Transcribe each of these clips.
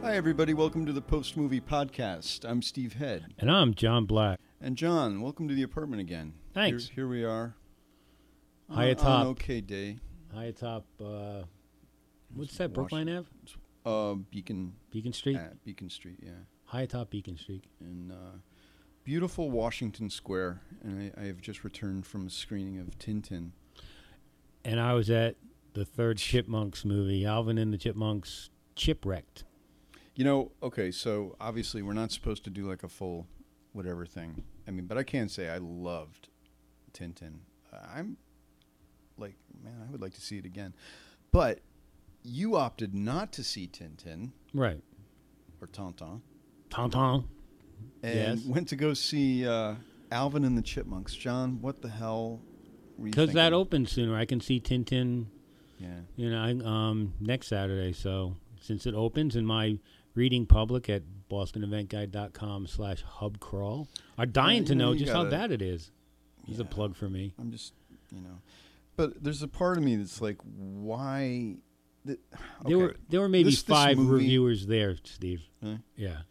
Hi, everybody. Welcome to the Post Movie Podcast. I'm Steve Head. And I'm John Black. And John, welcome to the apartment again. Thanks. Here we are. High atop. On an okay day. High atop, what's that, Brookline Ave? Beacon Street? Beacon Street, yeah. High atop Beacon Street. In beautiful Washington Square. And I have just returned from a screening of Tintin. And I was at the third Chipmunks movie, Alvin and the Chipmunks Chipwrecked. You know, okay, so obviously we're not supposed to do like a full whatever thing. I mean, but I can say I loved Tintin. I'm like, man, I would like to see it again. But you opted not to see Tintin. Right. Or Tintin. Tintin. And yes. Went to go see Alvin and the Chipmunks. John, what the hell were you thinking? Because that opens sooner. I can see Tintin, yeah. Next Saturday. So since it opens in my reading public at bostoneventguide.com/hubcrawl are dying to know just how bad it is. It's a plug for me. I'm just, But there's a part of me that's like, why? Okay. There were maybe five movie, reviewers there, Steve. Huh? Yeah.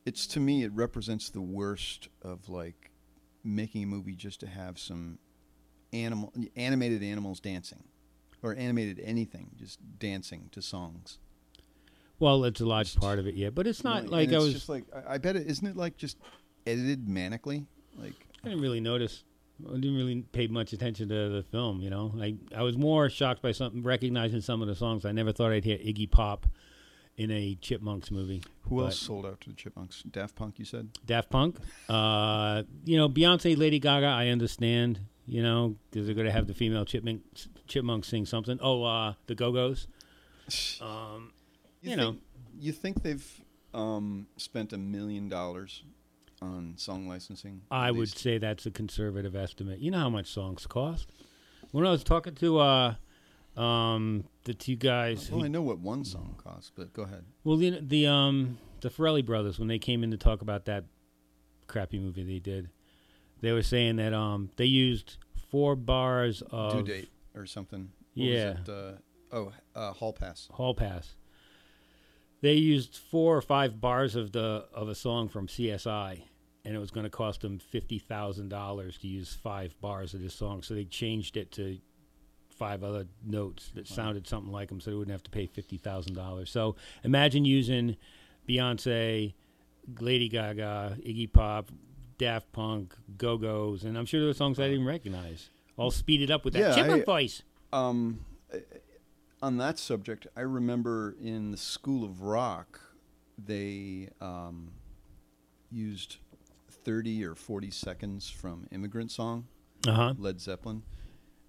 It's, to me, it represents the worst of, like, making a movie just to have some animated animals dancing. Or animated anything, just dancing to songs. Well, it's a large part of it, yeah. But it's not like I was... just like, I bet it, isn't it like just edited manically? Like, I didn't really notice. I didn't really pay much attention to the film, I was more shocked by recognizing some of the songs. I never thought I'd hear Iggy Pop in a Chipmunks movie. Who else sold out to the Chipmunks? Daft Punk, you said? Daft Punk. Beyonce, Lady Gaga, I understand, because they're going to have the female chipmunks sing something. Oh, the Go-Go's. You think they've spent $1 million on song licensing? I would say that's a conservative estimate. You know how much songs cost? When I was talking to the two guys... Well, I know what one song costs, but go ahead. Well, the Farrelly brothers, when they came in to talk about that crappy movie they did, they were saying that they used 4 bars of... Due Date or something. What was it? Hall Pass. Hall Pass. They used 4 or 5 bars of a song from CSI, and it was going to cost them $50,000 to use 5 bars of this song. So they changed it to 5 other notes that sounded something like them, so they wouldn't have to pay $50,000. So imagine using Beyonce, Lady Gaga, Iggy Pop, Daft Punk, Go-Go's, and I'm sure there were songs I didn't recognize, all speeded up with that chipmunk voice. On that subject, I remember in the School of Rock, they used 30 or 40 seconds from Immigrant Song, Led Zeppelin.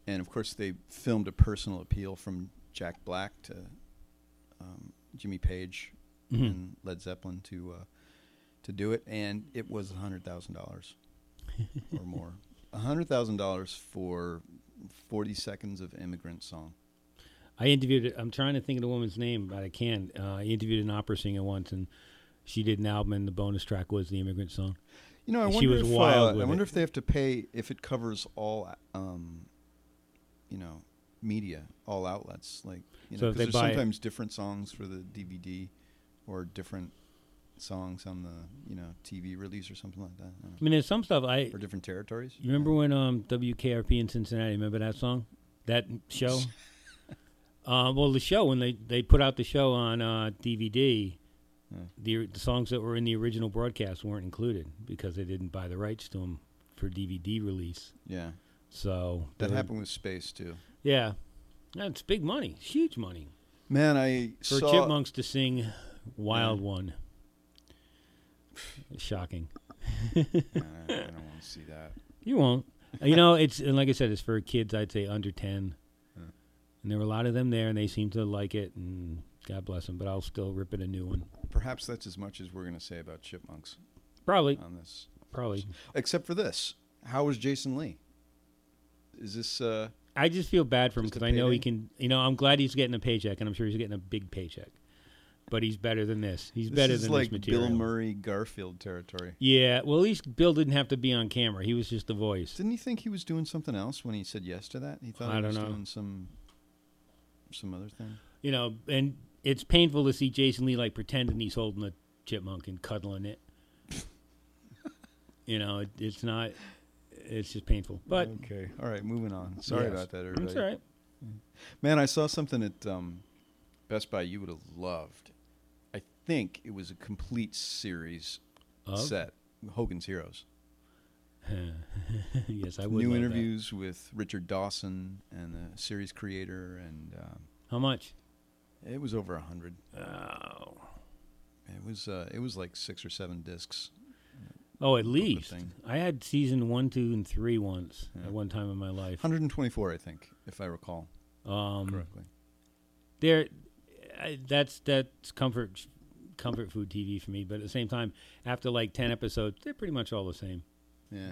And, of course, they filmed a personal appeal from Jack Black to Jimmy Page and Led Zeppelin to do it. And it was $100,000 or more. $100,000 for 40 seconds of Immigrant Song. I interviewed, I'm trying to think of the woman's name, but I can't. I interviewed an opera singer once, and she did an album, and the bonus track was the Immigrant Song. I wonder if they have to pay, if it covers all, media, all outlets. Like, so because there's sometimes different songs for the DVD or different songs on the, TV release or something like that. I mean, there's some stuff or different territories. You remember when WKRP in Cincinnati, remember that song? That show? Well, the show, when they put out the show on DVD, the songs that were in the original broadcast weren't included because they didn't buy the rights to them for DVD release. Yeah. So that happened with Space, too. Yeah. That's big money. Huge money. Man, for Chipmunks to sing Wild One. Shocking. I don't want to see that. You won't. It's, and like I said, it's for kids, I'd say under 10. And there were a lot of them there, and they seemed to like it, and God bless them, but I'll still rip it a new one. Perhaps that's as much as we're going to say about Chipmunks. Probably. On this. Probably. Except for this. How was Jason Lee? Is this... I just feel bad for him because I know he can... I'm glad he's getting a paycheck, and I'm sure he's getting a big paycheck. But he's better than this. He's better than like this material. Bill Murray, Garfield territory. Yeah, well, at least Bill didn't have to be on camera. He was just a voice. Didn't he think he was doing something else when he said yes to that? He thought he was doing some other thing. And it's painful to see Jason Lee like pretending he's holding a chipmunk and cuddling it. It's not. It's just painful. But okay, all right, moving on. Sorry about that, everybody. That's all right. Man, I saw something at Best Buy you would have loved. I think it was a complete series set, Hogan's Heroes. Yes, I would. New interviews with Richard Dawson and the series creator, and how much? It was over 100. Oh, it was like 6 or 7 discs. Oh, at least I had season 1, 2, and 3 once at one time in my life. 124, I think, if I recall correctly. That's comfort food TV for me. But at the same time, after like 10 episodes, they're pretty much all the same. Yeah,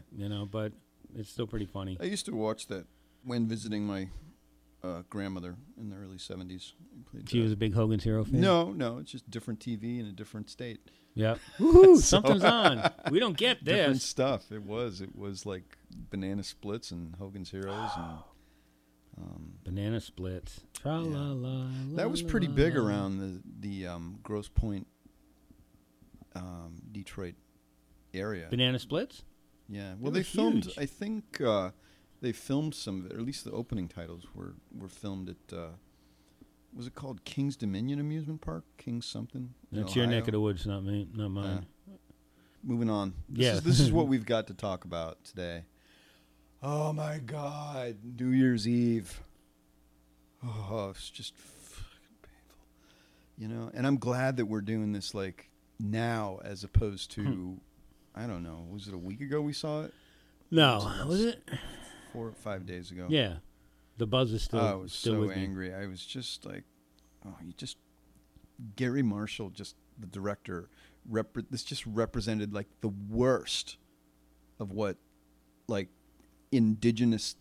but it's still pretty funny. I used to watch that when visiting my grandmother in the early 70s. She was a big Hogan's Hero fan? No, it's just different TV in a different state. Yep. Woohoo! Something's on. We don't get this. Different stuff. It was like Banana Splits and Hogan's Heroes and Banana Splits. Tra-la-la, that was pretty big around the Grosse Pointe, Detroit area. Banana Splits? Yeah. Well, they filmed. Huge. I think they filmed some of it. Or at least the opening titles were filmed at. Was it called King's Dominion Amusement Park? King's something? That's your neck of the woods, not me, not mine. Moving on. This is what we've got to talk about today. Oh my God, New Year's Eve. Oh, it's just fucking painful. And I'm glad that we're doing this like now as opposed to, I don't know, was it a week ago we saw it? No, was it? 4 or 5 days ago. Yeah. The buzz is still. I was still so with angry. I was just like, Gary Marshall, just the director. This just represented like the worst of what, like, indigenous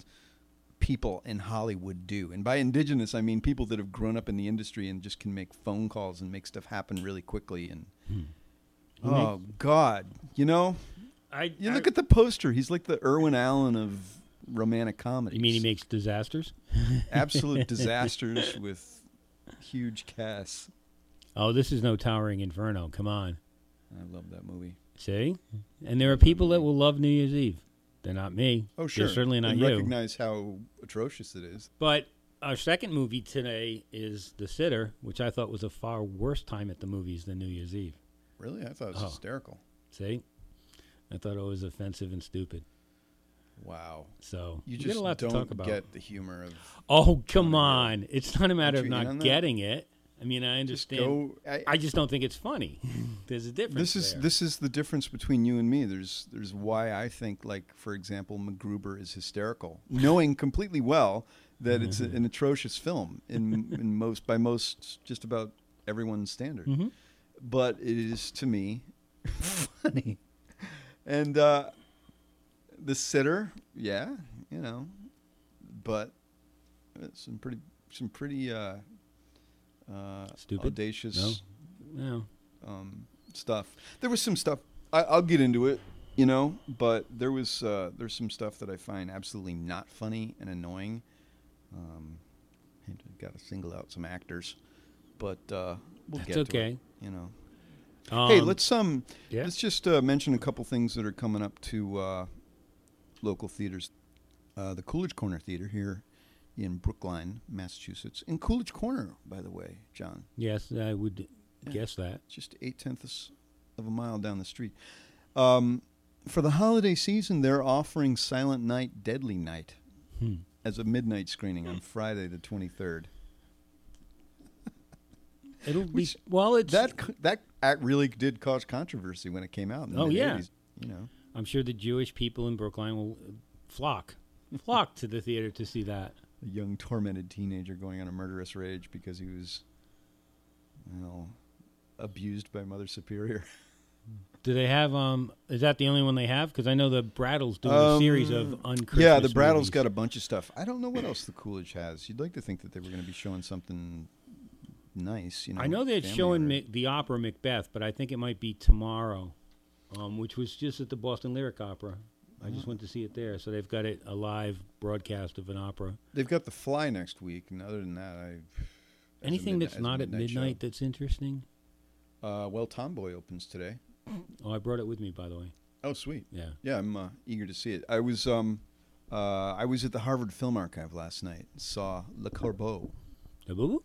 people in Hollywood do. And by indigenous, I mean people that have grown up in the industry and just can make phone calls and make stuff happen really quickly. And oh God, you look at the poster. He's like the Irwin Allen of romantic comedies. You mean he makes disasters? Absolute disasters with huge casts. Oh, this is no Towering Inferno. Come on. I love that movie. See? And there are people that will love New Year's Eve. They're not me. Oh, sure. They're certainly not and you. Recognize how atrocious it is. But our second movie today is The Sitter, which I thought was a far worse time at the movies than New Year's Eve. Really? I thought it was hysterical. See? I thought it was offensive and stupid. Wow. So you just get a lot don't to talk about. Get the humor of... Oh, come on. It's not a matter of not getting it. I mean, I understand. I just don't think it's funny. There's a difference. This is the difference between you and me. There's why I think, like, for example, MacGruber is hysterical, knowing completely well that it's an atrocious film by most just about everyone's standard. Mm-hmm. But it is, to me, funny. And The Sitter, but some pretty stupid, audacious stuff. There was some stuff I'll get into it, but there's some stuff that I find absolutely not funny and annoying. I've got to single out some actors, but we'll get to it. Hey, let's just mention a couple things that are coming up to local theaters. The Coolidge Corner Theater here in Brookline, Massachusetts. In Coolidge Corner, by the way, John. Yes, I would guess that. Just 0.8 of a mile down the street. For the holiday season, they're offering Silent Night, Deadly Night as a midnight screening on Friday the 23rd. It'll be that really did cause controversy when it came out in the mid-80s. I'm sure the Jewish people in Brookline will flock to the theater to see that. A young tormented teenager going on a murderous rage because he was, abused by Mother Superior. Do they have? Is that the only one they have? Because I know the Brattles do a series of unchristmas. Yeah, the Brattles got a bunch of stuff. I don't know what else the Coolidge has. You'd like to think that they were going to be showing something nice. I know they're showing the opera Macbeth, but I think it might be tomorrow, which was just at the Boston Lyric Opera. I just went to see it there. So they've got a live broadcast of an opera. They've got The Fly next week, and other than that, Anything that's not at midnight that's interesting? Well, Tomboy opens today. Oh, I brought it with me, by the way. Oh, sweet. Yeah. Yeah, I'm eager to see it. I was at the Harvard Film Archive last night and saw Le Corbeau. Le Boo?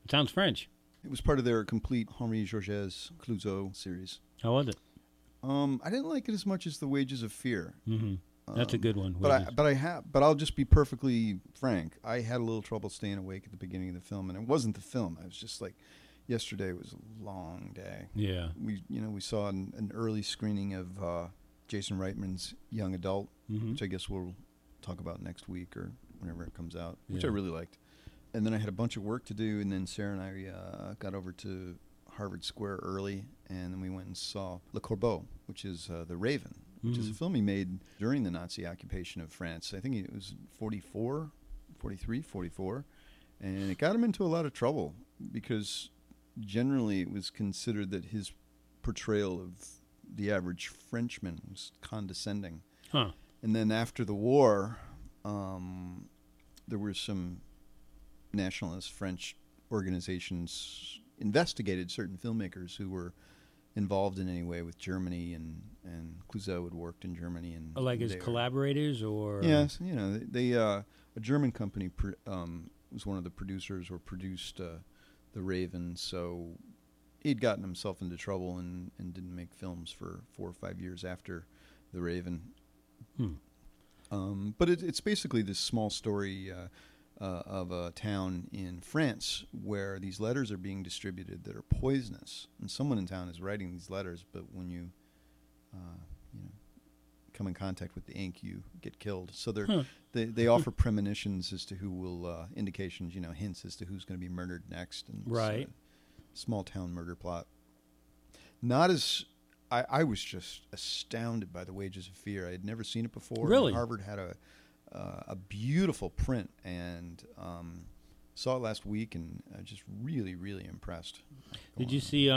It sounds French. It was part of their complete Henri Georges Clouzot series. How was it? I didn't like it as much as The Wages of Fear. Mm-hmm. That's a good one. But I'll just be perfectly frank. I had a little trouble staying awake at the beginning of the film, and it wasn't the film. I was just like, yesterday was a long day. Yeah. We saw an early screening of Jason Reitman's Young Adult, which I guess we'll talk about next week or whenever it comes out, which I really liked. And then I had a bunch of work to do, and then Sarah and I got over to Harvard Square early, and then we went and saw Le Corbeau, which is The Raven, which is a film he made during the Nazi occupation of France. I think it was 44, and it got him into a lot of trouble because generally it was considered that his portrayal of the average Frenchman was condescending. Huh. And then after the war, there were some nationalist French organizations investigated certain filmmakers who were involved in any way with Germany, and Clouzot had worked in Germany, and like as collaborators, or yes, they a German company was one of the producers or produced The Raven, so he'd gotten himself into trouble and didn't make films for 4 or 5 years after The Raven. But it's basically this small story of a town in France where these letters are being distributed that are poisonous, and someone in town is writing these letters, but when you come in contact with the ink, you get killed. So they offer premonitions as to who will, indications, hints as to who's going to be murdered next, and right. Small town murder plot. Not as I was just astounded by The Wages of Fear. I had never seen it before. Really? Harvard had a beautiful print, and saw it last week, and just really, really impressed. Did you see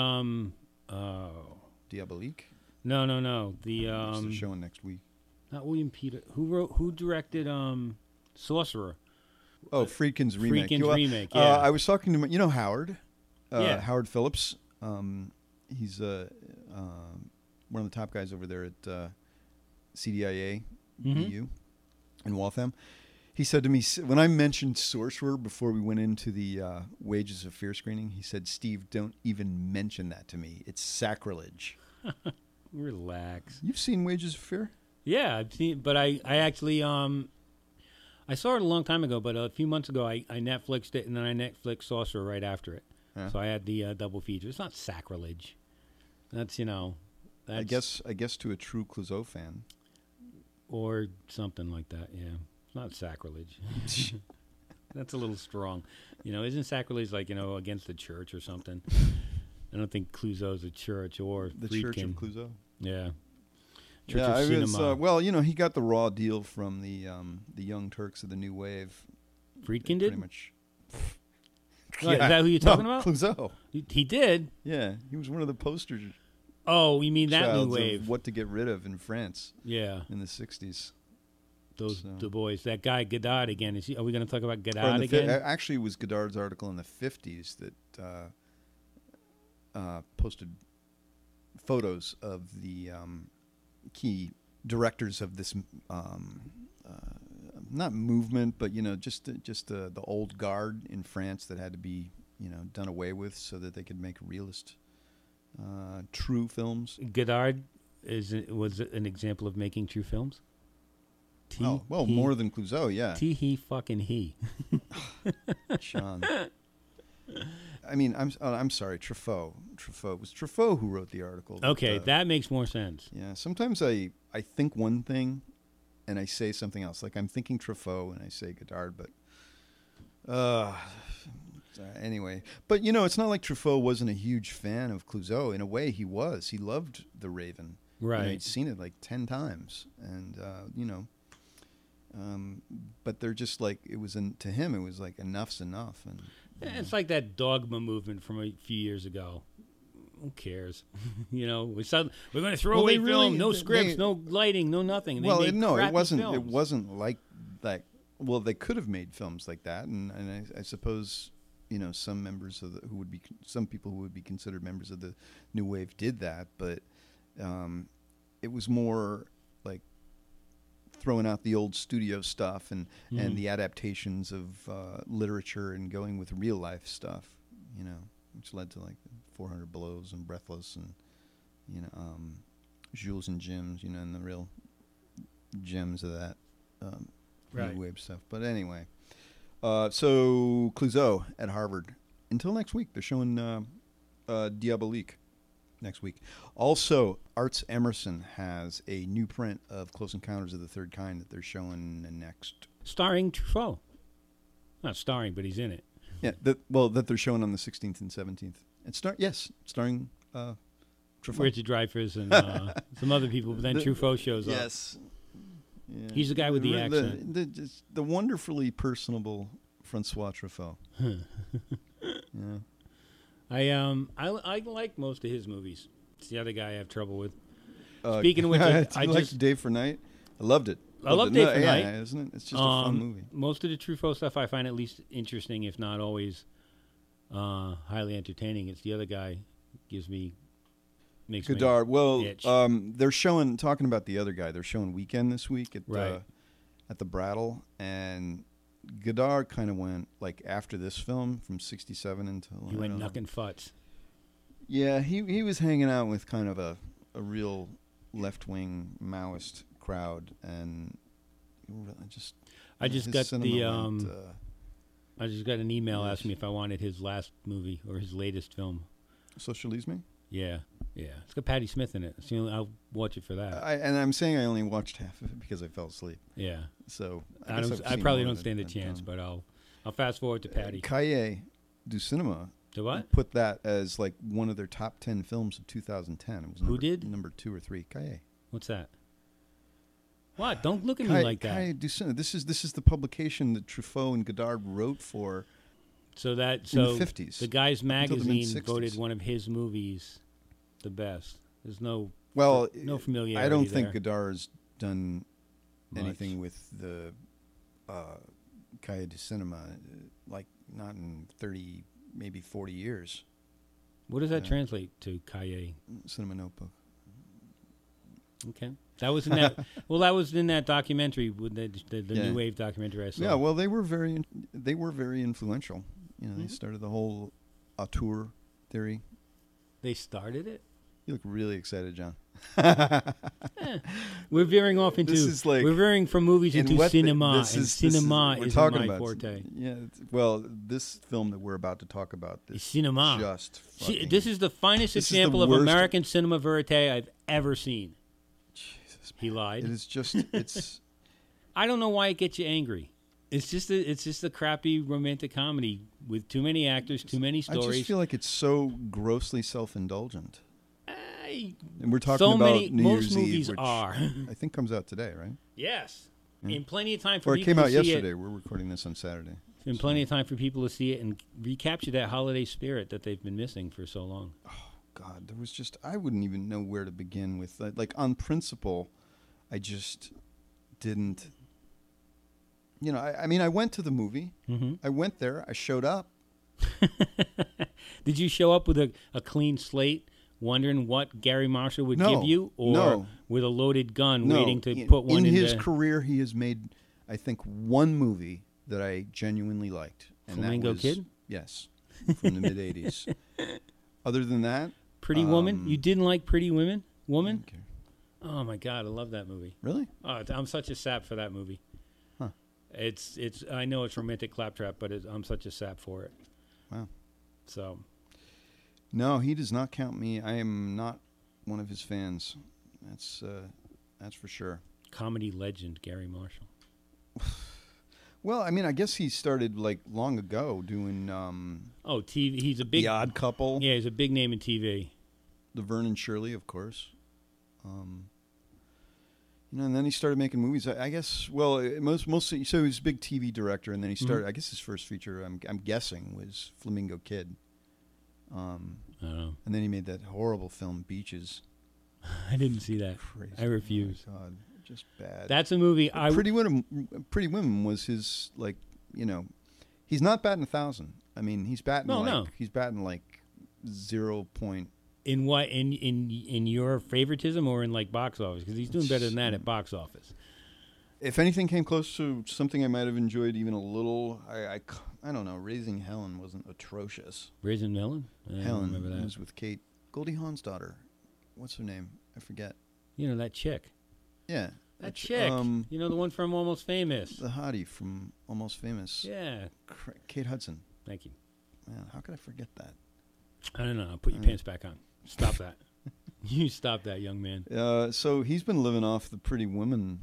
Diabolique? No. The it's showing next week. Not William Peter. Who directed Sorcerer? Oh, Friedkin's remake. Yeah. I was talking to Howard. Yeah. Howard Phillips. He's one of the top guys over there at CDIA EU in Waltham. He said to me, when I mentioned Sorcerer before we went into the Wages of Fear screening, he said, "Steve, don't even mention that to me. It's sacrilege." Relax. You've seen Wages of Fear? Yeah, I've seen, but I actually I saw it a long time ago, but a few months ago I Netflixed it, and then I Netflixed Sorcerer right after it. Yeah. So I had the double feature. It's not sacrilege. That's I guess to a true Clouzot fan, or something like that. Yeah, it's not sacrilege. That's a little strong. Isn't sacrilege like against the church or something? I don't think Clouzot's a church or the Friedkin. Church of Clouzot. Yeah. Church of Cinema. He got the raw deal from the Young Turks of the New Wave. Friedkin did? Pretty much. Yeah. Is that who you're talking about? Clouzot. He did? Yeah. He was one of the posters. Oh, you mean that New Wave? Of what to get rid of in France. Yeah. In the 60s. The boys. That guy, Godard, again. Are we going to talk about Godard again? Actually, it was Godard's article in the 50s that posted photos of the key directors of this not movement, but just the old guard in France that had to be done away with so that they could make realist, true films. Godard was an example of making true films. More than Clouzot, yeah. He fucking he. Sean. I mean, I'm sorry, Truffaut. It was Truffaut who wrote the article. Okay, that makes more sense. Yeah, sometimes I think one thing, and I say something else. Like I'm thinking Truffaut, and I say Godard, but anyway. But it's not like Truffaut wasn't a huge fan of Clouzot. In a way, he was. He loved The Raven. Right. He'd seen it like 10 times, and but they're just like to him. It was like enough's enough, and. It's like that dogma movement from a few years ago. Who cares? We're going to throw away film. No scripts, no lighting, no nothing. It wasn't. Films. It wasn't like that. Well, they could have made films like that, and I suppose some members of some people who would be considered members of the new wave did that, but it was more like throwing out the old studio stuff and the adaptations of literature and going with real life stuff, which led to like 400 Blows and Breathless and Jules and Jims, and the real gems of that new wave stuff. But anyway, so Clouseau at Harvard. Until next week, they're showing Diabolique next week. Also, Arts Emerson has a new print of Close Encounters of the Third Kind that they're showing next. Starring Truffaut. Not starring, but he's in it. Yeah, that they're showing on the 16th and 17th. And starring Truffaut. Richard Dreyfuss and some other people, but then Truffaut shows up. Yes. Yeah. He's the guy with the accent. The wonderfully personable Francois Truffaut. Yeah. I like most of his movies. It's the other guy I have trouble with. Speaking of which, I liked Day for Night. I loved it. I love Day for Night. Yeah, isn't it? It's just a fun movie. Most of the Truffaut stuff I find at least interesting, if not always highly entertaining. It's the other guy makes Godard. Me itch. They're talking about the other guy. They're showing Weekend this week at the Brattle, and Godard kind of went like after this film from '67 until he went knucking futz. Yeah, he was hanging out with kind of a real left wing Maoist crowd, and I just got an email asking me if I wanted his last movie or his latest film. Socialisme? Yeah. It's got Patti Smith in it. I'll watch it for that. And I'm saying I only watched half of it because I fell asleep. Yeah. So I probably don't stand a chance, but I'll fast forward to Patti. Cahiers du Cinema. The what? Put that as like one of their top 10 films of 2010. It was Who did? Number 2 or 3. Cahiers. What's that? What? Don't look at me like that. Cahiers du Cinema. This is the publication that Truffaut and Godard wrote for. In the 50s. The Guy's Magazine voted one of his movies the best. There's no familiarity. I don't think Godard's done anything with the Cahiers du Cinema, like not in 30, maybe 40 years. What does that translate to, Cahiers? Cinema Notebook. Okay. That was in that. Well, that was in that documentary, with the New Wave documentary I saw. Yeah. Well, they were very influential. They started the whole auteur theory. They started it? You look really excited, John. We're veering off into. We're veering from movies into cinema, cinema is my forte. Yeah. Well, this film that we're about to talk about, cinema. This is the finest example of American cinema verite I've ever seen. Jesus, he lied. It is just. It's. I don't know why it gets you angry. It's just a crappy romantic comedy with too many actors, too many stories. I just feel like it's so grossly self-indulgent. And we're talking about New Year's Eve, which I think comes out today, right? Yes. Yeah. In plenty of time for people to see it. Or it came out yesterday. We're recording this on Saturday. In plenty of time for people to see it and recapture that holiday spirit that they've been missing for so long. Oh, God. There was I wouldn't even know where to begin with. Like, on principle, I just didn't... I went to the movie. Mm-hmm. I went there. I showed up. Did you show up with a clean slate, wondering what Gary Marshall would give you? Or with a loaded gun waiting to put one in? In his career, he has made, I think, one movie that I genuinely liked. And Flamingo Kid? Yes, from the mid-'80s. Other than that... Pretty Woman? You didn't like Pretty Woman? Oh, my God. I love that movie. Really? Oh, I'm such a sap for that movie. It's. I know it's romantic claptrap, but I'm such a sap for it. Wow. So. No, he does not count me. I am not one of his fans. That's for sure. Comedy legend Gary Marshall. Well, I guess he started like long ago doing. TV. He's a big. The Odd Couple. Yeah, he's a big name in TV. The Vernon Shirley, of course. And then he started making movies. I guess. Well, mostly. So he was a big TV director, and then he started. I guess his first feature, I'm guessing, was Flamingo Kid. I don't know. And then he made that horrible film Beaches. I didn't see that. Crazy. I refuse. Oh my God, just bad. That's a movie. Pretty Women was his he's not batting 1,000. I mean, he's batting he's batting like 0 point. In what in your favoritism or in like box office? Because he's doing better than that at box office. If anything came close to something I might have enjoyed even a little, I don't know. Raising Helen wasn't atrocious. Raising Helen? Helen remember that. was with Kate Goldie Hawn's daughter. What's her name? I forget. You know, that chick. Yeah. That chick. You know, the one from Almost Famous. The hottie from Almost Famous. Yeah. Kate Hudson. Thank you. Man, how could I forget that? I don't know. Put your pants back on. Stop that. You stop that, young man. So he's been living off the Pretty Women,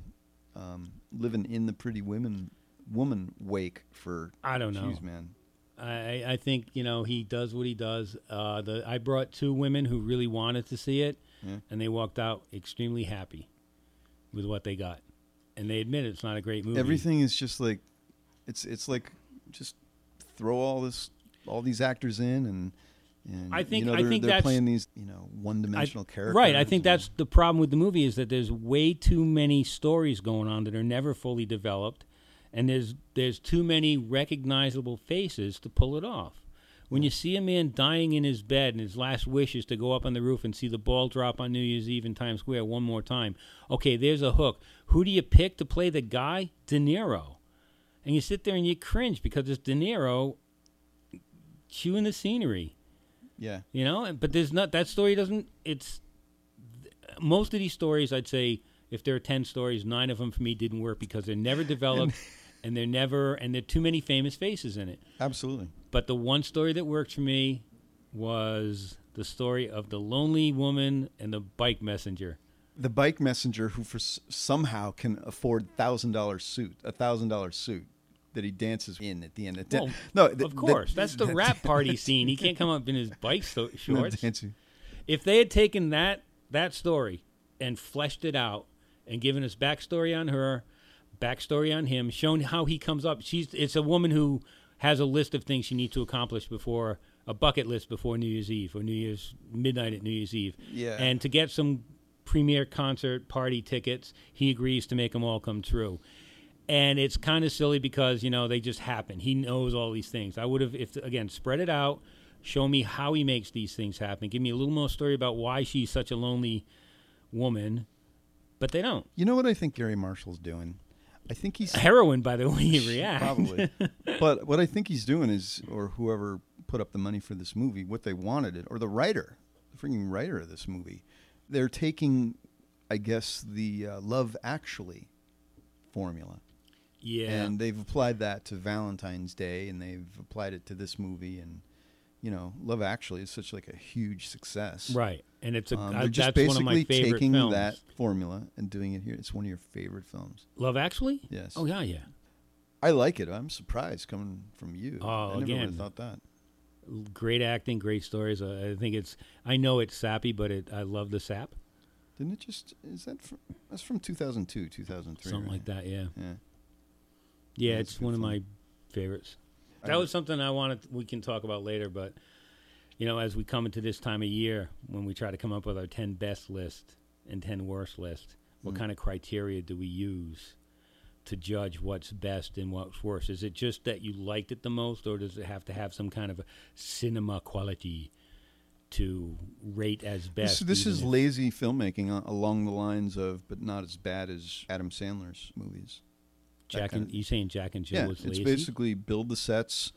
living in the Pretty Woman wake for. I don't know. Geez, man. I think, you know, he does what he does. I brought 2 women who really wanted to see it, and they walked out extremely happy with what they got. And they admit it's not a great movie. Everything is just like, it's like just throw all these actors in and I think they're playing these one-dimensional characters. Right. I think that's the problem with the movie is that there's way too many stories going on that are never fully developed, and there's too many recognizable faces to pull it off. When you see a man dying in his bed and his last wish is to go up on the roof and see the ball drop on New Year's Eve in Times Square one more time, okay, there's a hook. Who do you pick to play the guy? De Niro. And you sit there and you cringe because it's De Niro chewing the scenery. Yeah. You know, but there's not, that story doesn't, it's, most of these stories, I'd say, if there are 10 stories, 9 of them for me didn't work because they're never developed and there are too many famous faces in it. Absolutely. But the one story that worked for me was the story of the lonely woman and the bike messenger. The bike messenger who somehow can afford a $1,000 suit that he dances in at the end. Of course. That's the rap party scene. He can't come up in his bike shorts. If they had taken that story and fleshed it out and given us backstory on her, backstory on him, shown how he comes up. It's a woman who has a list of things she needs to accomplish before, a bucket list before New Year's Eve or midnight at New Year's Eve. Yeah. And to get some premiere concert party tickets, he agrees to make them all come true. And it's kind of silly because, they just happen. He knows all these things. I would have, spread it out, show me how he makes these things happen, give me a little more story about why she's such a lonely woman, but they don't. You know what I think Gary Marshall's doing? I think he's... Heroin, by the way he reacts. Probably. But what I think he's doing is, or whoever put up the money for this movie, what they wanted it, or the freaking writer of this movie, they're taking, I guess, the Love Actually formula. Yeah. And they've applied that to Valentine's Day, and they've applied it to this movie, and Love Actually is such like a huge success. Right. And it's they're just that's basically one of my favorite taking films. that formula and doing it here. It's one of your favorite films. Love Actually? Yes. Oh yeah. I like it. I'm surprised coming from you. Oh, I never would have thought that. Great acting, great stories. I know it's sappy, but I love the sap. Didn't it just? That's from 2002, 2003. Something right? like that. Yeah. Yeah. Yeah, Yeah, it's one of my favorites. That was something we can talk about later, but, as we come into this time of year, when we try to come up with our 10 best list and 10 worst list, what kind of criteria do we use to judge what's best and what's worst? Is it just that you liked it the most, or does it have to have some kind of a cinema quality to rate as best? This is lazy filmmaking along the lines of, but not as bad as Adam Sandler's movies. You saying Jack and Jill was lazy? It's basically build the sets,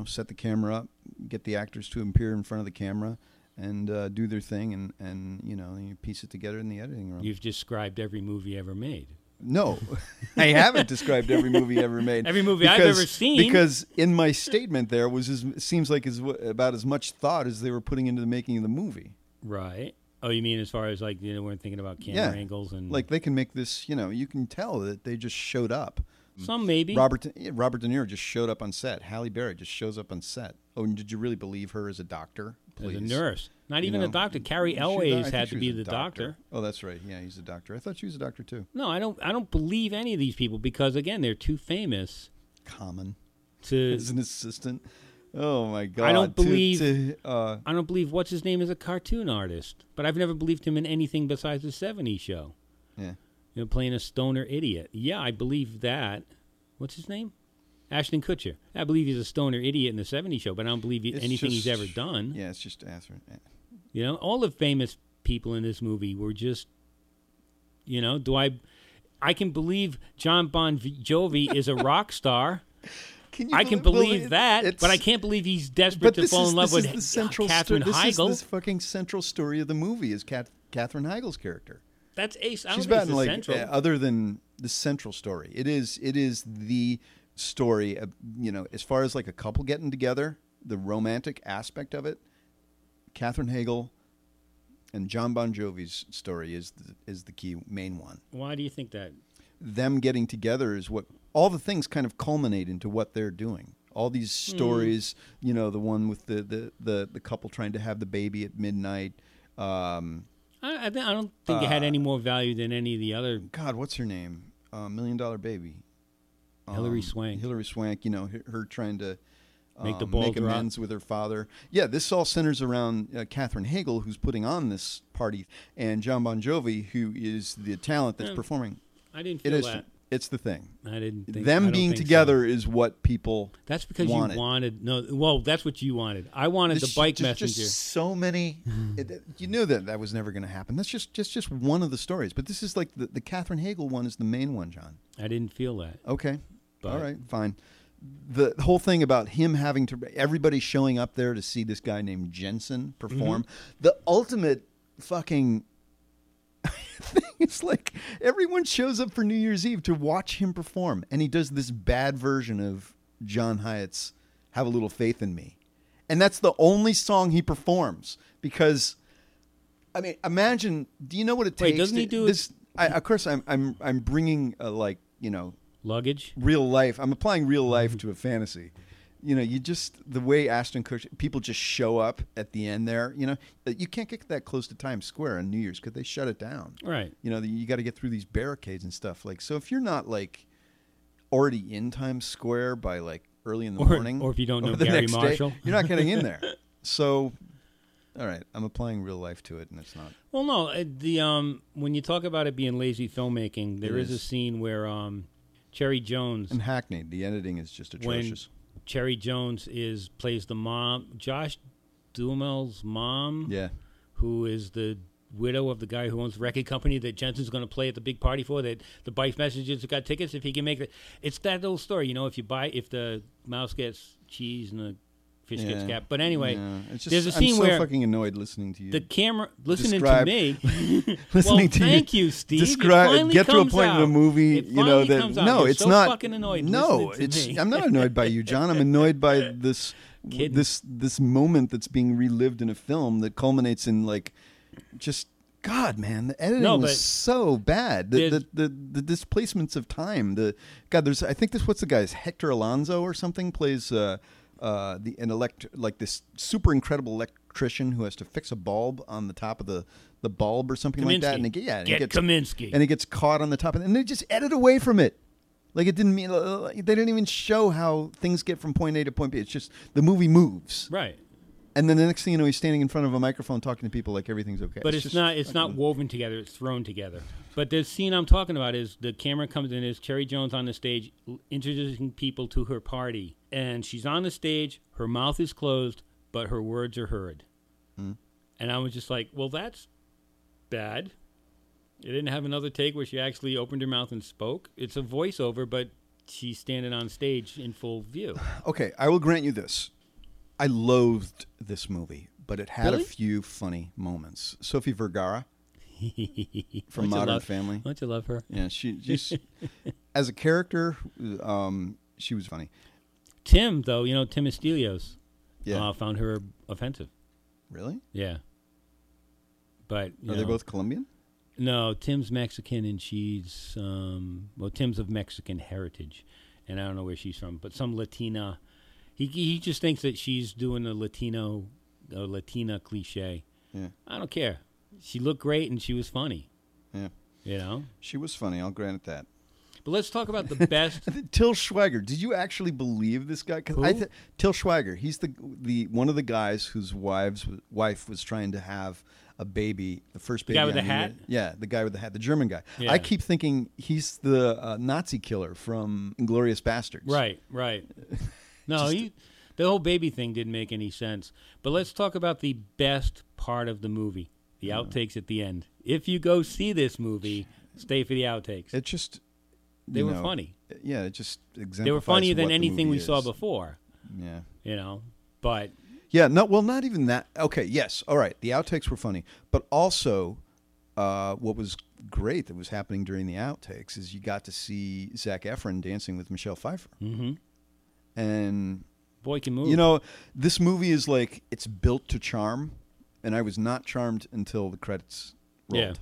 set the camera up, get the actors to appear in front of the camera, and do their thing, and you piece it together in the editing room. You've described every movie ever made. No, I haven't described every movie ever made. Every movie I've ever seen. Because in my statement there seems like about as much thought as they were putting into the making of the movie. Right. Oh, you mean as far as we're thinking about camera angles and like they can make this. You can tell that they just showed up. Some maybe. Robert De Niro just showed up on set. Halle Berry just shows up on set. Oh, and did you really believe her as a doctor? Please. As a nurse. Not even a doctor. Carrie Elways had to be the doctor. Oh, that's right. Yeah, he's a doctor. I thought she was a doctor too. No, I don't believe any of these people because again, they're too famous. Common. As an assistant. Oh my God! I don't believe what's his name is a cartoon artist, but I've never believed him in anything besides the '70s show. Yeah, playing a stoner idiot. Yeah, I believe that. What's his name? Ashton Kutcher. I believe he's a stoner idiot in the '70s show, but I don't believe anything he's ever done. Yeah, it's just You know, all the famous people in this movie were just, you know, I can believe John Bon Jovi is a rock star. I can believe that, but I can't believe he's desperate to fall in love with Katherine Heigl. This is the fucking central story of the movie is Katherine Heigl's character. That's Ace. She's about like other than the central story. It is the story of, you know, as far as like a couple getting together, the romantic aspect of it. Katherine Heigl and John Bon Jovi's story is the key main one. Why do you think that? Them getting together is what all the things kind of culminate into what they're doing. All these stories, you know, the one with the couple trying to have the baby at midnight. I don't think it had any more value than any of the other. God, what's her name? $1 Million Baby. Hilary Swank. Hilary Swank. You know, her trying to make amends with her father. Yeah, this all centers around Katherine Heigl, who's putting on this party, and John Bon Jovi, who is the talent that's performing. I didn't feel that. It's the thing. I didn't think them being together is what people. That's because you wanted. No, well, that's what you wanted. I wanted the bike messenger. Just so many. You knew that was never going to happen. That's just one of the stories. But this is like the Katherine Heigl one is the main one, John. I didn't feel that. Okay. All right. Fine. The whole thing about him having to everybody showing up there to see this guy named Jensen perform. The ultimate fucking. It's like everyone shows up for New Year's Eve to watch him perform, and he does this bad version of John Hyatt's "Have a Little Faith in Me," and that's the only song he performs. Because, I mean, imagine. Do you know what it takes? Wait, doesn't he do this? Of course, I'm bringing luggage, real life. I'm applying real life to a fantasy. You know, the way Ashton Kutcher, people just show up at the end there, you know, you can't get that close to Times Square on New Year's because they shut it down. Right. You know, you got to get through these barricades and stuff. Like, so if you're not like already in Times Square by like early in the morning. Or if you don't know Gary Marshall. You're not getting in there. So, all right, I'm applying real life to it and it's not. Well, no, when you talk about it being lazy filmmaking, there is a scene where Cherry Jones. And hackneyed. The editing is just atrocious. Cherry Jones plays the mom, Josh Duhamel's mom, who is the widow of the guy who owns the record company that Jensen's going to play at the big party for. That the bike messengers got tickets if he can make it. It's that old story, you know. If the mouse gets cheese and the fish gets cat. But anyway, there's a scene where I'm so fucking annoyed listening to you. The camera listening to me. Listening to thank you, Steve. Get to a point in the movie, you know that no, it's not. Fucking annoyed. No, I'm not annoyed by you, John. I'm annoyed by this moment that's being relived in a film that culminates in like just. God, man, the editing was so bad. The displacements of time. I think what's the guy's Hector Alonso or something plays this super incredible electrician who has to fix a bulb on the top of the bulb or something like that. And Kaminsky. And it gets caught on the top, and they just edit away from it. Like it didn't mean they didn't even show how things get from point A to point B. It's just the movie moves. Right. And then the next thing you know, he's standing in front of a microphone talking to people like everything's okay. But it's not woven together. It's thrown together. But the scene I'm talking about is the camera comes in, is Cherry Jones on the stage introducing people to her party. And she's on the stage, her mouth is closed, but her words are heard. And I was just like, well, that's bad. You didn't have another take where she actually opened her mouth and spoke. It's a voiceover, but she's standing on stage in full view. Okay, I will grant you this. I loathed this movie, but it had a few funny moments. Sofia Vergara from Modern Family. Don't you love her? Yeah, she's as a character, she was funny. Tim, though, Tim Estelios, found her offensive. Really? Yeah. But are they both Colombian? No, Tim's Mexican, and she's Tim's of Mexican heritage, and I don't know where she's from, but some Latina. He just thinks that she's doing a Latina cliche. Yeah. I don't care. She looked great and she was funny. Yeah. You know? She was funny, I'll grant it that. But let's talk about the best. Till Schweiger. Did you actually believe this guy? Who? Till Schweiger. He's the one of the guys whose wife was trying to have a baby, the first baby. The guy with the on hat? Yeah, the guy with the hat, the German guy. Yeah. I keep thinking he's the Nazi killer from Inglourious Bastards. Right. No, the whole baby thing didn't make any sense. But let's talk about the best part of the movie, the outtakes at the end. If you go see this movie, stay for the outtakes. It just... They were funny. Yeah, it just exemplifies They were funnier than what the anything we movie saw is. before. Yeah. But... Yeah, no, well, not even that. Okay, yes, all right. The outtakes were funny. But also, what was great that was happening during the outtakes is you got to see Zac Efron dancing with Michelle Pfeiffer. Mm-hmm. And... Boy can move. This movie is like, it's built to charm, and I was not charmed until the credits rolled. Yeah.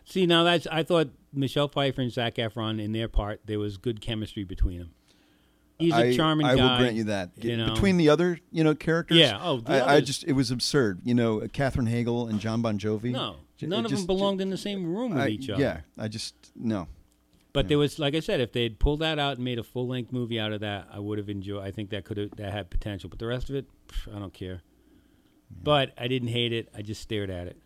See, now I thought Michelle Pfeiffer and Zac Efron, in their part, there was good chemistry between them. He's a charming guy. I will grant you that. You know. Between the other, characters. Yeah. Oh, it was absurd. Katherine Hagel and John Bon Jovi. No, none of them belonged in the same room with each other. Yeah, no. But there was, like I said, if they had pulled that out and made a full length movie out of that, I would have enjoyed. I think that had potential. But the rest of it, I don't care. Yeah. But I didn't hate it. I just stared at it.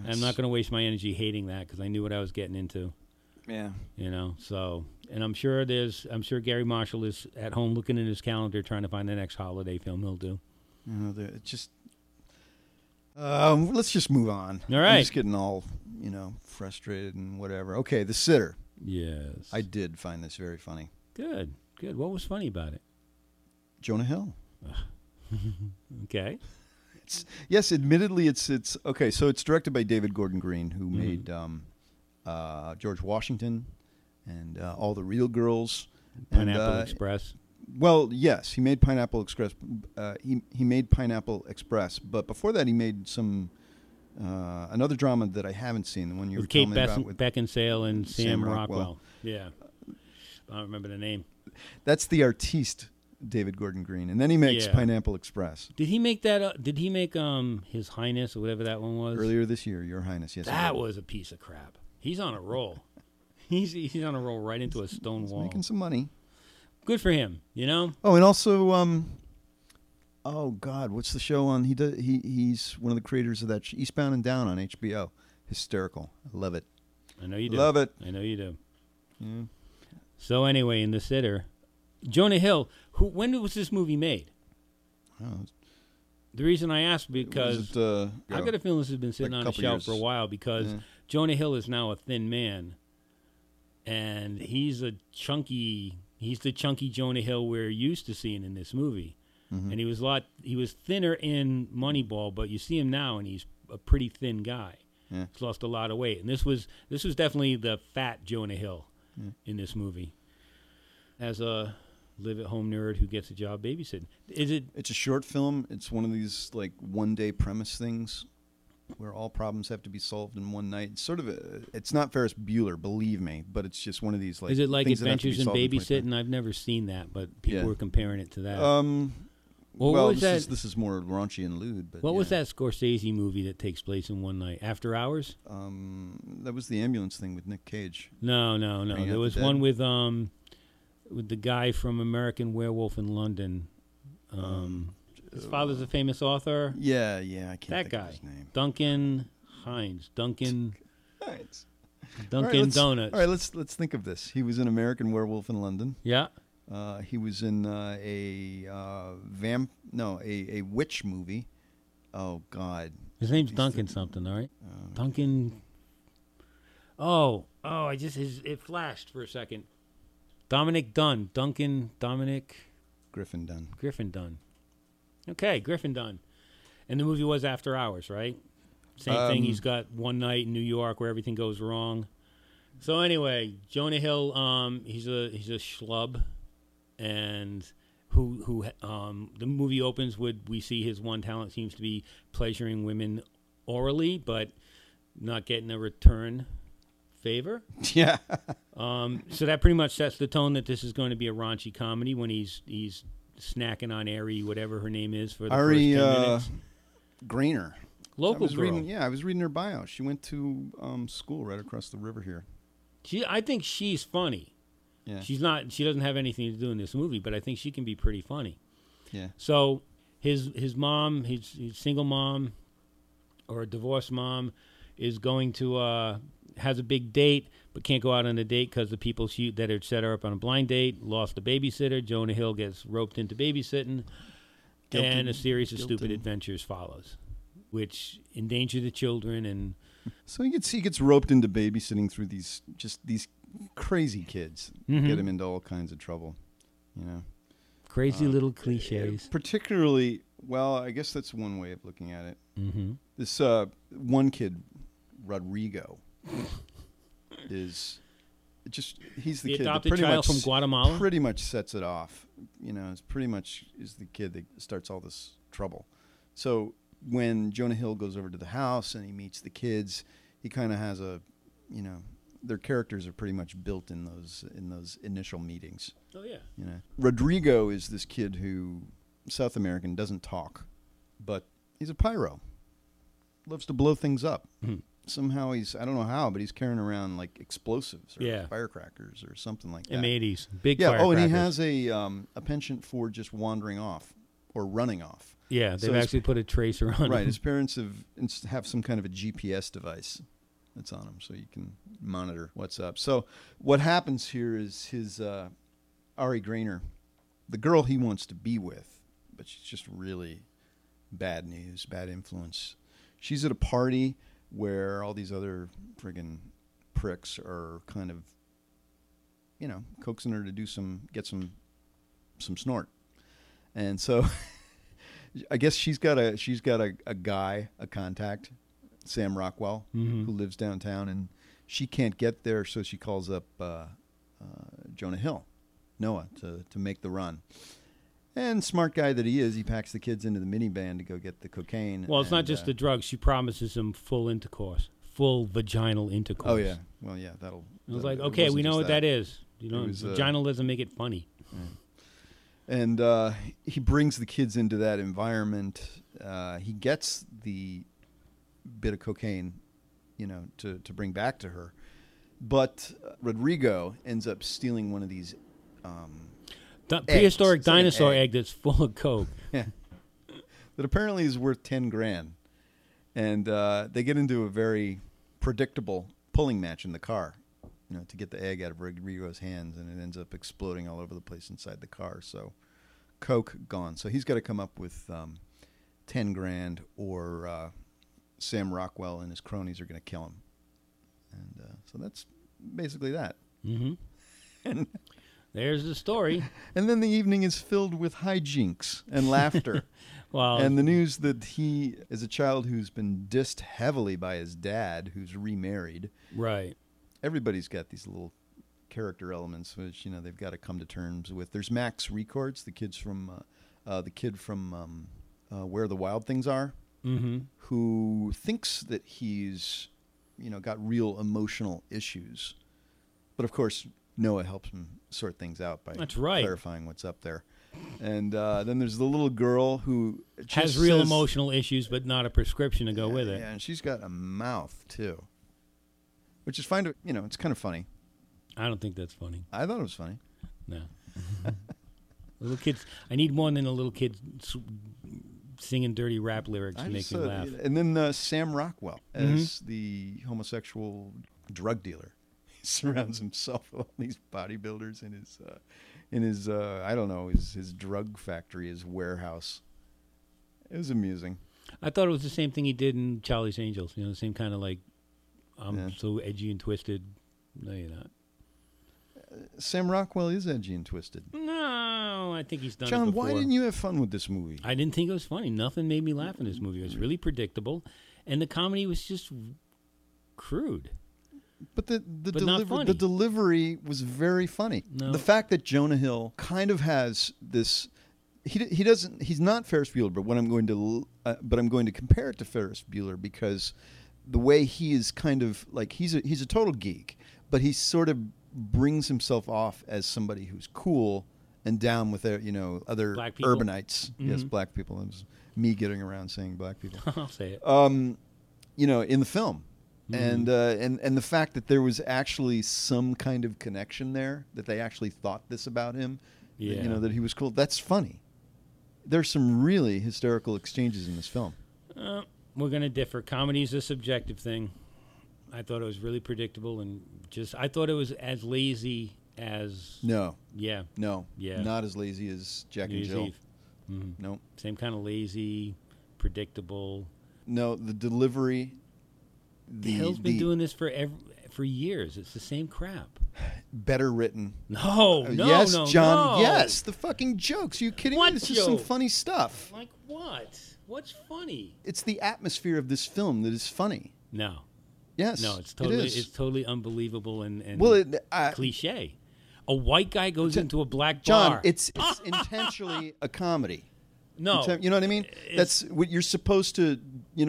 Yes. I'm not going to waste my energy hating that because I knew what I was getting into. Yeah. So, and I'm sure Gary Marshall is at home looking in his calendar trying to find the next holiday film he'll do. It's just. Let's just move on. All right. I'm just getting all, frustrated and whatever. Okay, The Sitter. Yes. I did find this very funny. Good. What was funny about it? Jonah Hill. Okay. Yes, admittedly, it's okay. So it's directed by David Gordon Green, who made George Washington and All the Real Girls, Pineapple Express. Well, yes, he made Pineapple Express. He made Pineapple Express, but before that, he made some another drama that I haven't seen. The one you were Kate telling me about with Beckinsale and Sam Rockwell. Yeah, I don't remember the name. That's The Artiste, David Gordon Green, and then he makes Pineapple Express. Did he make that? Did he make His Highness or whatever that one was earlier this year? Your Highness, yes. That was a piece of crap. He's on a roll. He's on a roll right into a stone wall. Making some money. Good for him, Oh, and also, oh God, what's the show on? He's one of the creators of that Eastbound and Down on HBO. Hysterical. I love it. I know you do. Love it. I know you do. Yeah. So anyway, in The Sitter, Jonah Hill. When was this movie made? Oh, the reason I asked because I've got a feeling this has been sitting on a shelf for a while because Jonah Hill is now a thin man, and he's the chunky Jonah Hill we're used to seeing in this movie. Mm-hmm. And he was thinner in Moneyball, but you see him now, and he's a pretty thin guy. Yeah. He's lost a lot of weight, and this was definitely the fat Jonah Hill in this movie. As a live-at-home nerd who gets a job babysitting, It's a short film. It's one of these like one-day premise things where all problems have to be solved in one night. It's sort of it's not Ferris Bueller, believe me, but it's just one of these like. Is it like things Adventures in Babysitting? I've never seen that, but people were comparing it to that. This is more raunchy and lewd. But what was that Scorsese movie that takes place in one night? After Hours? That was the ambulance thing with Nick Cage. No. There was one with the guy from American Werewolf in London. His father's a famous author. Yeah, I can't think of his name. Duncan Hines. Duncan Donuts. All right, let's think of this. He was in American Werewolf in London. Yeah. He was in a witch movie. Oh God. His name's Duncan something, all right? Duncan. Oh, it flashed for a second. Dominic Dunn. Griffin Dunn. Okay, Griffin Dunn. And the movie was After Hours, right? Same thing. He's got one night in New York where everything goes wrong. So anyway, Jonah Hill, he's a schlub, and who the movie opens with, we see his one talent seems to be pleasuring women orally, but not getting a return favor. Yeah. So that pretty much sets the tone that this is going to be a raunchy comedy when he's snacking on Ari, whatever her name is, for the first 10 minutes. Grainer. Local girl. I was reading her bio. She went to school right across the river here. I think she's funny. Yeah. She doesn't have anything to do in this movie, but I think she can be pretty funny. Yeah. So his mom, his single mom or a divorced mom, is going to has a big date, but can't go out on a date because the people that had set her up on a blind date lost the babysitter. Jonah Hill gets roped into babysitting, and a series of stupid adventures follows, which endanger the children. And so he gets roped into babysitting through these crazy kids, get him into all kinds of trouble, you know. Crazy little cliches. Particularly, well, I guess that's one way of looking at it. Mm-hmm. This one kid, Rodrigo, he's the kid adopted that pretty child much from Guatemala. Pretty much sets it off. You know, it's pretty much is the kid that starts all this trouble. So when Jonah Hill goes over to the house and he meets the kids, he kind of has their characters are pretty much built in those initial meetings. Oh yeah. You know, Rodrigo is this kid who South American, doesn't talk, but he's a pyro. Loves to blow things up. Mm-hmm. Somehow I don't know how, but he's carrying around like explosives or firecrackers or something like that. M80s, big firecrackers. Oh, and he has a penchant for just wandering off or running off. Yeah, they've actually put a tracer on him. Right, his parents have some kind of a GPS device that's on him, so you can monitor what's up. So what happens here is his Ari Grainer, the girl he wants to be with, but she's just really bad news, bad influence. She's at a party where all these other friggin' pricks are kind of, coaxing her to get some snort. And so I guess she's got a guy, a contact, Sam Rockwell, who lives downtown, and she can't get there, so she calls up Jonah Hill, Noah, to make the run. And smart guy that he is, he packs the kids into the minivan to go get the cocaine. Well, it's not just the drugs. She promises him full intercourse, full vaginal intercourse. Oh, yeah. Well, yeah, that'll... I was like, okay, we know what that is. Vaginal doesn't make it funny. Yeah. And he brings the kids into that environment. He gets the bit of cocaine, to bring back to her. But Rodrigo ends up stealing one of these... prehistoric dinosaur egg that's full of coke. Yeah. That apparently is worth $10,000. And they get into a very predictable pulling match in the car, to get the egg out of Rodrigo's hands, and it ends up exploding all over the place inside the car. So coke gone. So he's got to come up with $10,000 or Sam Rockwell and his cronies are going to kill him. And so that's basically that. Mm-hmm. And there's the story. And then the evening is filled with hijinks and laughter. And the news that he is a child who's been dissed heavily by his dad, who's remarried. Right. Everybody's got these little character elements, which, they've got to come to terms with. There's Max Records, the kid from Where the Wild Things Are, who thinks that he's, got real emotional issues. But, of course, Noah helps him sort things out by clarifying what's up there. And then there's the little girl who has real emotional issues, but not a prescription to go with it. Yeah, and she's got a mouth, too, which is fine. It's kind of funny. I don't think that's funny. I thought it was funny. No. Little kids, I need more than a little kid singing dirty rap lyrics to make me laugh. And then Sam Rockwell as the homosexual drug dealer. Surrounds himself with all these bodybuilders in his I don't know, his drug factory, his warehouse. It was amusing. I thought it was the same thing he did in Charlie's Angels. The same kind of like, I'm so edgy and twisted. No, you're not. Sam Rockwell is edgy and twisted. No, I think he's done it John, before. why didn't you have fun with this movie? I didn't think it was funny. Nothing made me laugh in this movie. It was really predictable, and the comedy was just crude. But the delivery was very funny. No. The fact that Jonah Hill kind of has this, he's not Ferris Bueller, but I'm going to compare it to Ferris Bueller because the way he is kind of like he's a total geek, but he sort of brings himself off as somebody who's cool and down with other urbanites. Mm-hmm. Yes, black people. It was me getting around saying black people. I'll say it. In the film. And the fact that there was actually some kind of connection there, that they actually thought this about him, that he was cool. That's funny. There's some really hysterical exchanges in this film. We're going to differ. Comedy is a subjective thing. I thought it was really predictable and I thought it was as lazy as... No. Yeah. No. Yeah. Not as lazy as Jack and Jill. Mm-hmm. No. Same kind of lazy, predictable. No, the delivery... Hill's been doing this for years. It's the same crap. Better written. No, yes, no, John. no. Yes, the fucking jokes. Are you kidding me? This is some funny stuff. Like what? What's funny? It's the atmosphere of this film that is funny. No. Yes. No, it's totally unbelievable and cliche. A white guy goes into a black bar. John, bar. It's intentionally a comedy. No. You know what I mean? That's what you're supposed to,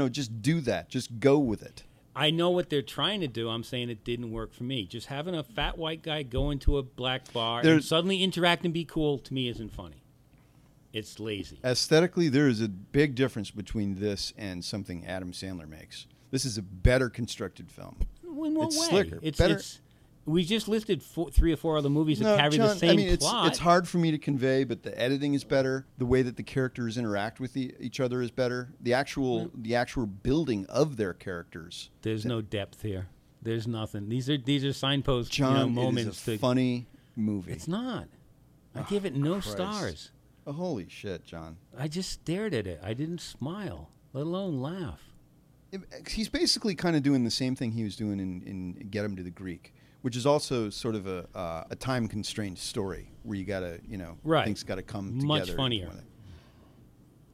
just do that. Just go with it. I know what they're trying to do. I'm saying it didn't work for me. Just having a fat white guy go into a black bar and suddenly interact and be cool, to me, isn't funny. It's lazy. Aesthetically, there is a big difference between this and something Adam Sandler makes. This is a better constructed film. In what it's way? Slicker. We just listed 3 or 4 other movies that carry the same plot. It's hard for me to convey, but the editing is better. The way that the characters interact with each other is better. The actual building of their characters. There's no depth here. There's nothing. These are signposts. John, moments. It is a funny movie. It's not. I give it no stars. Oh, holy shit, John! I just stared at it. I didn't smile, let alone laugh. He's basically kind of doing the same thing he was doing in Get Him to the Greek, which is also sort of a time-constrained story where you got to, things got to come together. Much funnier.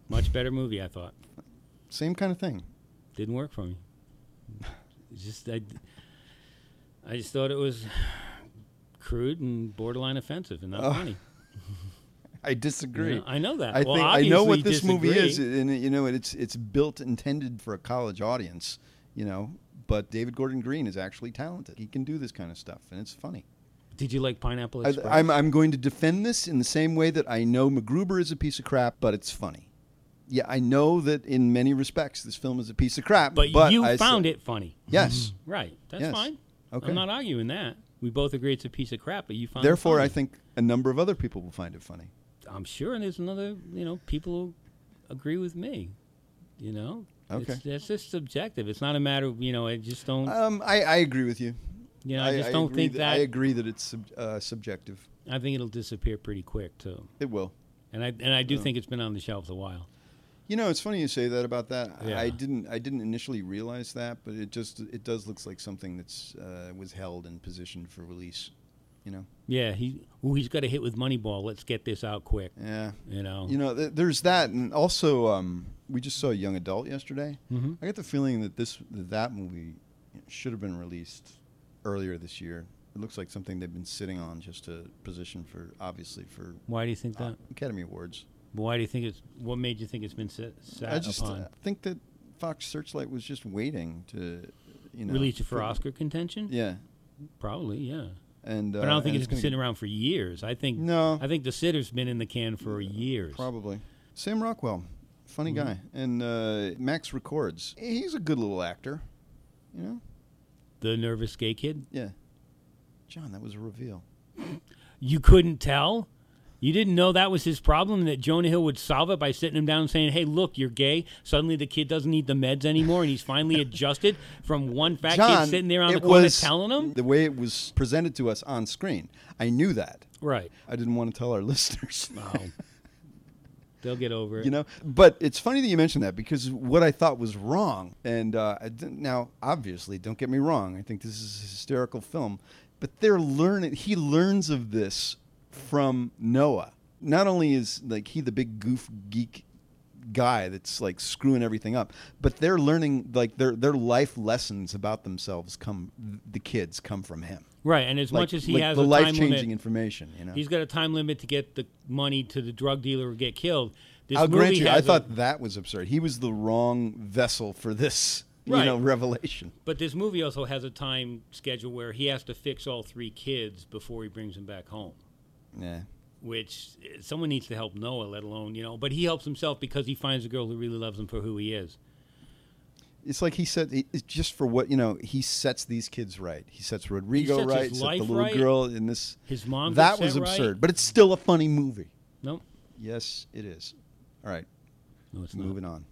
Much better movie, I thought. Same kind of thing. Didn't work for me. It's just I just thought it was crude and borderline offensive and not funny. I disagree. I know that. I know what this movie is, and it's intended for a college audience, But David Gordon Green is actually talented. He can do this kind of stuff, and it's funny. Did you like Pineapple Express? I'm going to defend this in the same way that I know MacGruber is a piece of crap, but it's funny. Yeah, I know that in many respects this film is a piece of crap. But you found it funny. Yes. Right. That's fine. Okay. I'm not arguing that. We both agree it's a piece of crap, but you found Therefore, it funny. I think a number of other people will find it funny. I'm sure, and there's another, people who agree with me, Okay. It's just subjective. It's not a matter of, I just don't... I agree with you. I just don't think that... I agree that it's subjective. I think it'll disappear pretty quick, too. It will. And I do think it's been on the shelves a while. It's funny you say that about that. Yeah. I didn't initially realize that, but it does look like something that's was held and positioned for release. Yeah, he's got a hit with Moneyball. Let's get this out quick. Yeah. There's that, and also we just saw Young Adult yesterday. Mm-hmm. I get the feeling that that movie should have been released earlier this year. It looks like something they've been sitting on just to position for. Why do you think that? Academy Awards. Why do you think what made you think it's been sat upon? I think that Fox Searchlight was just waiting to, release it for Oscar contention. Yeah, probably. Yeah. But I don't think it's been sitting around for years. I think The Sitter's been in the can for years. Probably. Sam Rockwell, funny guy, and Max Records. He's a good little actor, The nervous gay kid. Yeah. John, that was a reveal. You couldn't tell? You didn't know that was his problem, that Jonah Hill would solve it by sitting him down and saying, hey, look, you're gay. Suddenly the kid doesn't need the meds anymore, and he's finally adjusted from one fat kid sitting there on the corner telling him? The way it was presented to us on screen. I knew that. Right. I didn't want to tell our listeners. Oh. They'll get over it. But it's funny that you mentioned that, because what I thought was wrong, and now, obviously, don't get me wrong, I think this is a hysterical film, but he learns of this from Noah. Not only is he the big goof geek guy that's screwing everything up, but they're learning their life lessons about themselves come from him. Right, and as much as he has the a time life-changing limit, information, he's got a time limit to get the money to the drug dealer or get killed. I'll grant you, I thought that was absurd. He was the wrong vessel for this. Revelation. But this movie also has a time schedule where he has to fix all 3 kids before he brings them back home. Yeah. Which someone needs to help Noah, let alone, but he helps himself because he finds a girl who really loves him for who he is. It's like he said, it's just for what, he sets these kids right. He sets Rodrigo right, his set the life little right. girl in this. His mom That gets was set absurd, right. but it's still a funny movie. Nope. Yes, it is. All right. No, it's Moving on.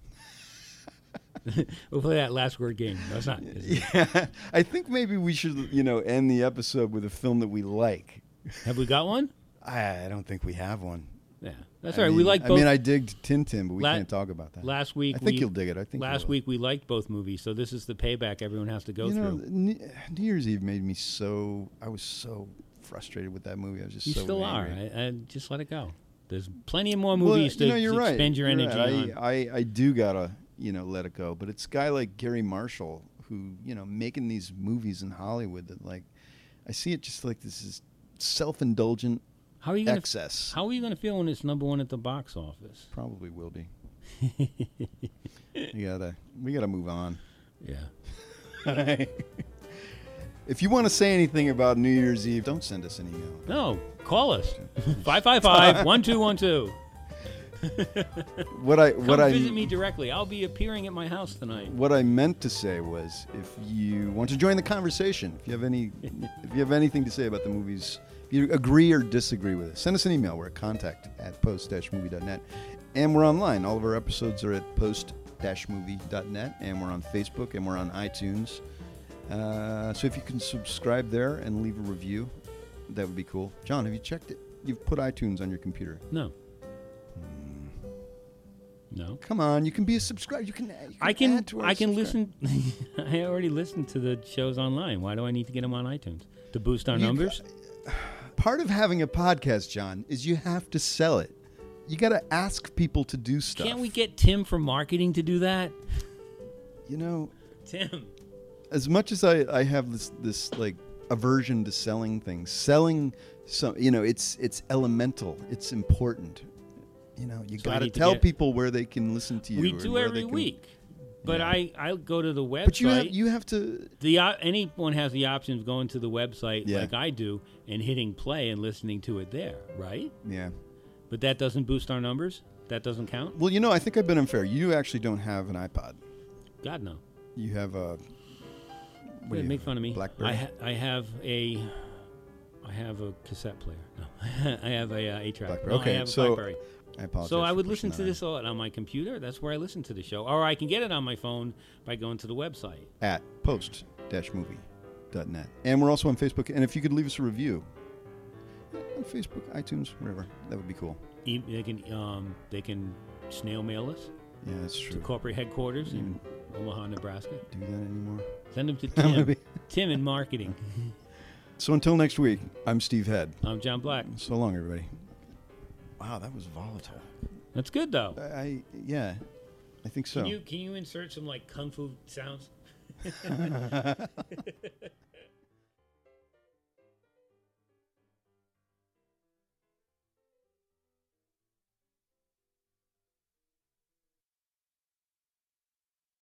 We'll play that last word game. No, it's not. Yeah, I think maybe we should, end the episode with a film that we like. Have we got one? I don't think we have one. Yeah, that's all right. We like both. I digged Tintin, but we can't talk about that. Last week, I think you'll dig it. I think last week we liked both movies, so this is the payback everyone has to go through. New Year's Eve made me I was so frustrated with that movie. I was just you so still angry. are. I just let it go. There's plenty of more movies to spend your energy on. I do gotta let it go. But it's a guy like Gary Marshall who making these movies in Hollywood that I see it just like this is self-indulgent excess. How are you going to feel when it's number one at the box office? Probably will be. we gotta move on. Yeah. If you want to say anything about New Year's Eve, don't send us an email. No, call us 555-1212. Come visit me directly. I'll be appearing at my house tonight. What I meant to say was, if you want to join the conversation, if you have anything to say about the movies, if you agree or disagree with us, send us an email. We're at contact@post-movie.net, and we're online. All of our episodes are at post-movie.net, and we're on Facebook, and we're on iTunes. So if you can subscribe there and leave a review, that would be cool. John, have you checked it? You've put iTunes on your computer. No. No. Come on, you can be a subscriber. You can I can listen. I already listened to the shows online. Why do I need to get them on iTunes? To boost our numbers? Part of having a podcast, John, is you have to sell it. You got to ask people to do stuff. Can't we get Tim from marketing to do that? Tim. As much as I have this like aversion to selling things, it's elemental. It's important. You got to tell people where they can listen to you. We do every week. But I go to the website. But you have to. Anyone has the option of going to the website like I do and hitting play and listening to it there, right? Yeah. But that doesn't boost our numbers? That doesn't count? Well, I think I've been unfair. You actually don't have an iPod. God, no. You have a... Make fun of me. BlackBerry? I have a cassette player. No. I have a 8-track. BlackBerry. No, okay, I have a BlackBerry. I apologize. So I would listen to this on my computer. That's where I listen to the show. Or I can get it on my phone by going to the website. At post-movie.net. And we're also on Facebook. And if you could leave us a review on Facebook, iTunes, whatever, that would be cool. They can snail mail us. Yeah, that's true. To corporate headquarters in Omaha, Nebraska. Do that anymore? Send them to Tim. Tim in marketing. So until next week, I'm Steve Head. I'm John Black. So long, everybody. Wow, that was volatile. That's good, though. I think so. Can you insert some like kung fu sounds?